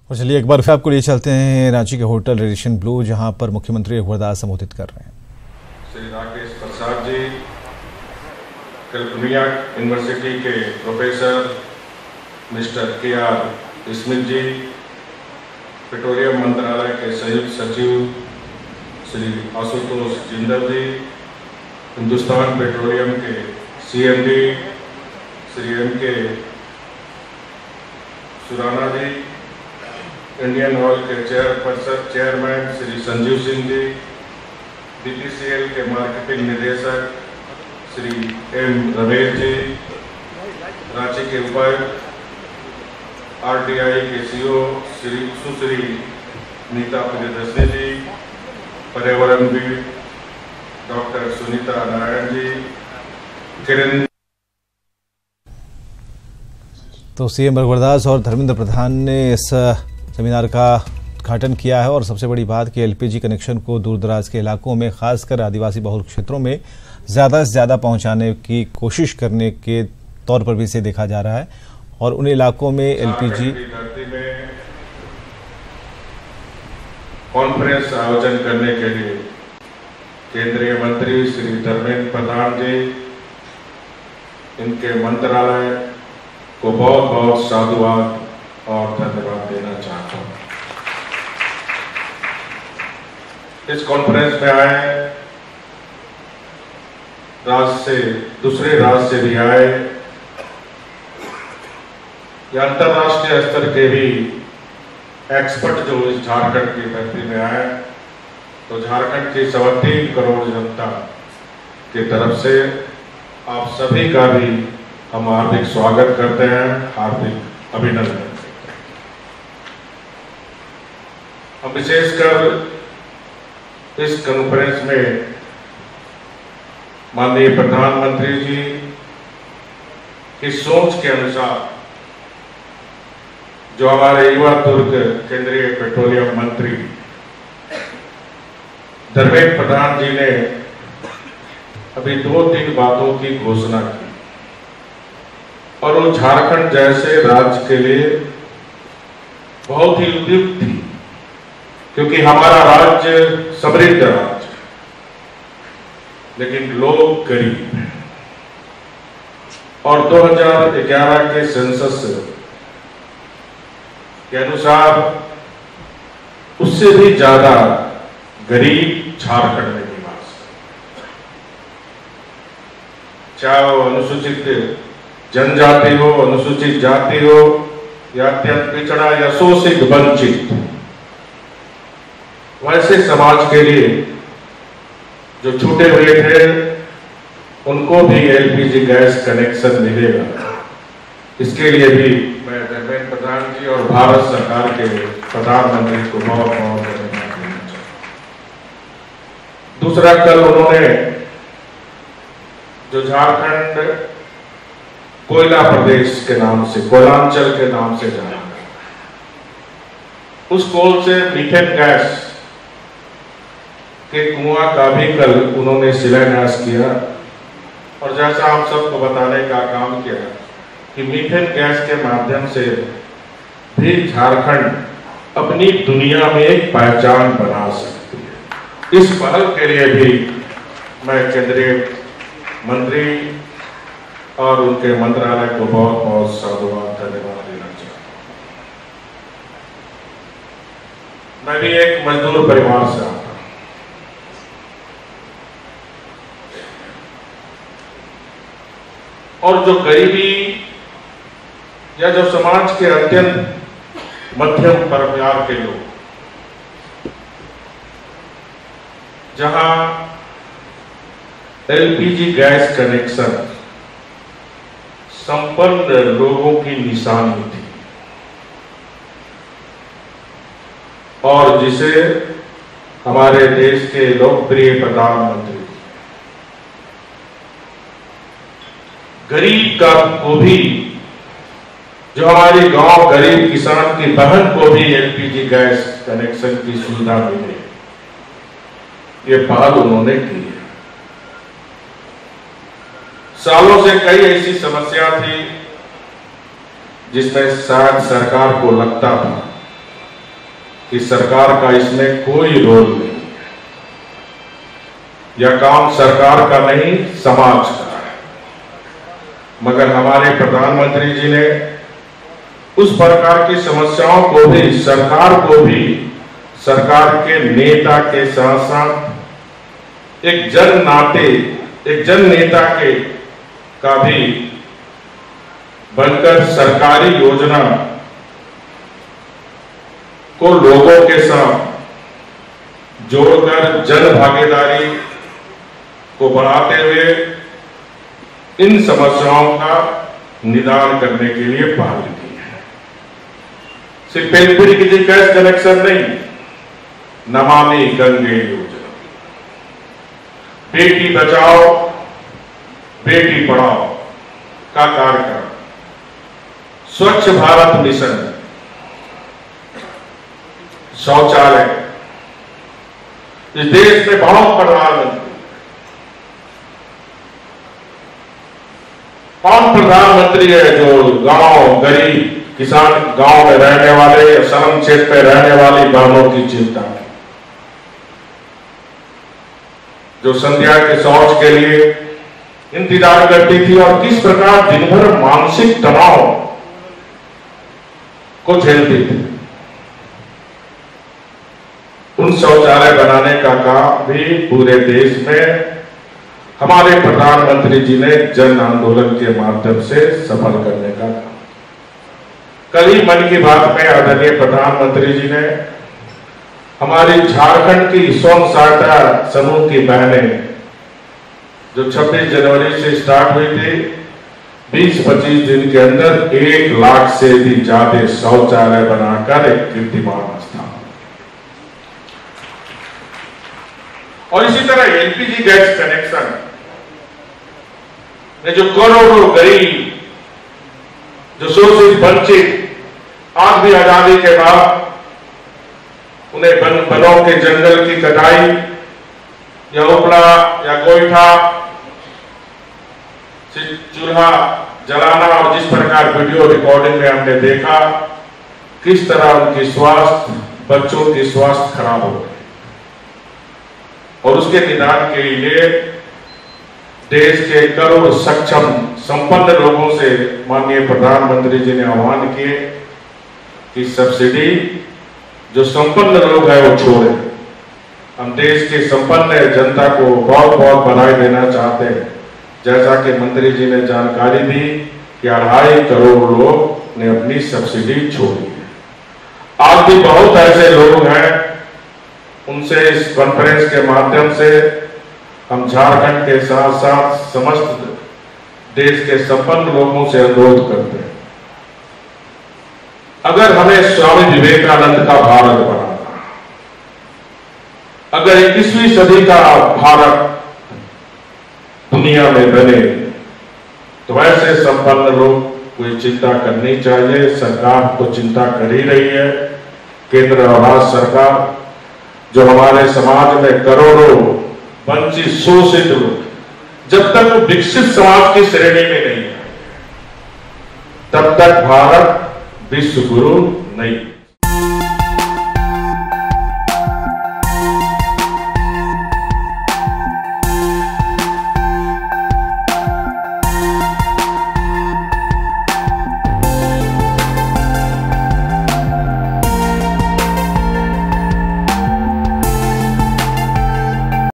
और चलिए एक बार फिर आपको लिए चलते हैं रांची के होटल रेडिएशन ब्लू, जहां पर मुख्यमंत्री रघुवर दास संबोधित कर रहे हैं। श्री राकेश प्रसाद जी कैलिफोर्निया यूनिवर्सिटी के प्रोफेसर, मिस्टर के.आर. स्मिथ जी पेट्रोलियम मंत्रालय के संयुक्त सचिव श्री आशुतोष जिंदल जी, हिंदुस्तान पेट्रोलियम के CMD श्री M.K. सुराना जी, इंडियन ऑयल के चेयरमैन श्री संजीव सिंह जी, BPCL के मार्केटिंग निदेशक श्री M. रमेश जी, रांची के उपायुक्त RTI के CO श्री सुश्री नीता प्रियदर्शनी जी, पर्यावरणविद डॉक्टर सुनीता नारायण जी, किरण। तो CM रघुवर दास और धर्मेंद्र प्रधान ने इस सेमिनार का उद्घाटन किया है और सबसे बड़ी बात कि LPG कनेक्शन को दूर दराज के इलाकों में, खासकर आदिवासी बहुल क्षेत्रों में ज़्यादा से ज़्यादा पहुंचाने की कोशिश करने के तौर पर भी इसे देखा जा रहा है। और उन इलाकों में LPG कॉन्फ्रेंस आयोजन करने के लिए केंद्रीय मंत्री श्री धर्मेंद्र प्रधान जी, इनके मंत्रालय को बहुत बहुत साधुवाद और धन्यवाद देना चाहता हूं। इस कॉन्फ्रेंस में आए राज्य से, दूसरे राज्य से भी आए, या अंतर्राष्ट्रीय स्तर के भी एक्सपर्ट जो इस झारखंड की धरती में आए, तो झारखंड की 3.25 करोड़ जनता की तरफ से आप सभी का भी हम हार्दिक स्वागत करते हैं, हार्दिक अभिनंदन करते हैं। हम विशेषकर इस कॉन्फ्रेंस में माननीय प्रधानमंत्री जी की सोच के अनुसार जो हमारे युवा तुर्क केंद्रीय पेट्रोलियम मंत्री धर्मेंद्र प्रधान जी ने अभी 2-3 बातों की घोषणा की, और वो झारखंड जैसे राज्य के लिए बहुत ही उपयुक्त थी, क्योंकि हमारा राज्य समृद्ध राज्य, लेकिन लोग गरीब हैं। और 2011 के सेंसस के अनुसार उससे भी ज्यादा गरीब झारखंड में निवास है, चाहे वो अनुसूचित जनजाति हो, अनुसूचित जाति हो, या अत्यंत पिछड़ा या शोषित वंचित। वैसे समाज के लिए जो छूटे हुए थे उनको भी LPG गैस कनेक्शन मिलेगा। इसके लिए भी मैं धर्मेंद्र प्रधान जी और भारत सरकार के प्रधानमंत्री को बहुत बहुत धन्यवाद देना चाहता हूं। दूसरा, कल उन्होंने जो झारखंड कोयला प्रदेश के नाम से, कोयलांचल के नाम से जाना, उस कोल से मीथेन गैस के कुआं का भी कल उन्होंने शिलान्यास किया, और जैसा आप सबको बताने का काम किया कि मीथेन गैस के माध्यम से भी झारखंड अपनी दुनिया में एक पहचान बना सकती है। इस पहल के लिए भी मैं केंद्रीय मंत्री और उनके मंत्रालय को बहुत बहुत साधुवाद धन्यवाद देना चाहता हूं। मैं भी एक मजदूर परिवार से आता हूं, और जो गरीबी या जो समाज के अत्यंत मध्यम परिवार के लोग, जहां LPG गैस कनेक्शन संपन्न लोगों की निशानी थी, और जिसे हमारे देश के लोकप्रिय प्रधानमंत्री गरीब का को भी, जो हमारे गांव गरीब किसान की बहन को भी LPG गैस कनेक्शन की सुविधा मिले, ये पहल उन्होंने की है। सालों से कई ऐसी समस्या थी जिसमें शायद सरकार को लगता था कि सरकार का इसमें कोई रोल नहीं, यह काम सरकार का नहीं समाज का है। मगर हमारे प्रधानमंत्री जी ने उस प्रकार की समस्याओं को भी सरकार के नेता के साथ साथ एक जन नेता के का भी बनकर सरकारी योजना को लोगों के साथ जोड़कर जन भागीदारी को बढ़ाते हुए इन समस्याओं का निदान करने के लिए पहल की है। सिर्फ एलपीजी गैस कनेक्शन नहीं, नमामि गंगे योजना, बेटी बचाओ बेटी पढ़ाओ का कार्यक्रम, स्वच्छ भारत मिशन, शौचालय, इस देश में बहुत प्रधानमंत्री, कौन प्रधानमंत्री है जो गांव गरीब किसान गांव में रहने वाले या श्रम क्षेत्र में रहने वाली बहनों की चिंता की, जो संध्या के शौच के लिए इंतजार करती थी और किस प्रकार दिन भर मानसिक तनाव को झेलती थी। उन शौचालय बनाने का काम भी पूरे देश में हमारे प्रधानमंत्री जी ने जन आंदोलन के माध्यम से सफल करने का काम। कल ही मन की बात में आदरणीय प्रधानमंत्री जी ने हमारी झारखंड की स्वयं सहायता समूह की बहनें जो 26 जनवरी से स्टार्ट हुई थी, 20-25 दिन के अंदर 1 लाख से भी ज्यादा शौचालय बनाकर एक कीर्तिमान स्थान। और इसी तरह एलपीजी गैस कनेक्शन में जो करोड़ों गरीब, जो शोषित वंचित आज भी आजादी के बाद उन्हें वनों के जंगल की कटाई या उपला या गोईठा से चूल्हा जलाना और जिस प्रकार वीडियो रिकॉर्डिंग में हमने देखा किस तरह उनकी स्वास्थ्य, बच्चों की स्वास्थ्य खराब हो गई, और उसके निदान के लिए देश के करोड़ सक्षम संपन्न लोगों से माननीय प्रधानमंत्री जी ने आह्वान किए कि सब्सिडी जो संपन्न लोग हैं वो छोड़े। हम देश के संपन्न जनता को बहुत बहुत बधाई देना चाहते हैं, जैसा कि मंत्री जी ने जानकारी दी कि 2.5 करोड़ लोग ने अपनी सब्सिडी छोड़ी है। आज भी बहुत ऐसे लोग हैं, उनसे इस कॉन्फ्रेंस के माध्यम से हम झारखंड के साथ साथ समस्त देश के संपन्न लोगों से अनुरोध करते हैं, अगर हमें स्वामी विवेकानंद का भारत बनाना, अगर 21वीं सदी का भारत दुनिया में बने, तो ऐसे संपन्न लोग कोई चिंता करनी चाहिए। सरकार तो चिंता कर ही रही है, केंद्र और राज्य सरकार, जो हमारे समाज में करोड़ों वंचित शोषित लोग जब तक वो विकसित समाज की श्रेणी में नहीं है, तब तक भारत विश्व गुरु नहीं।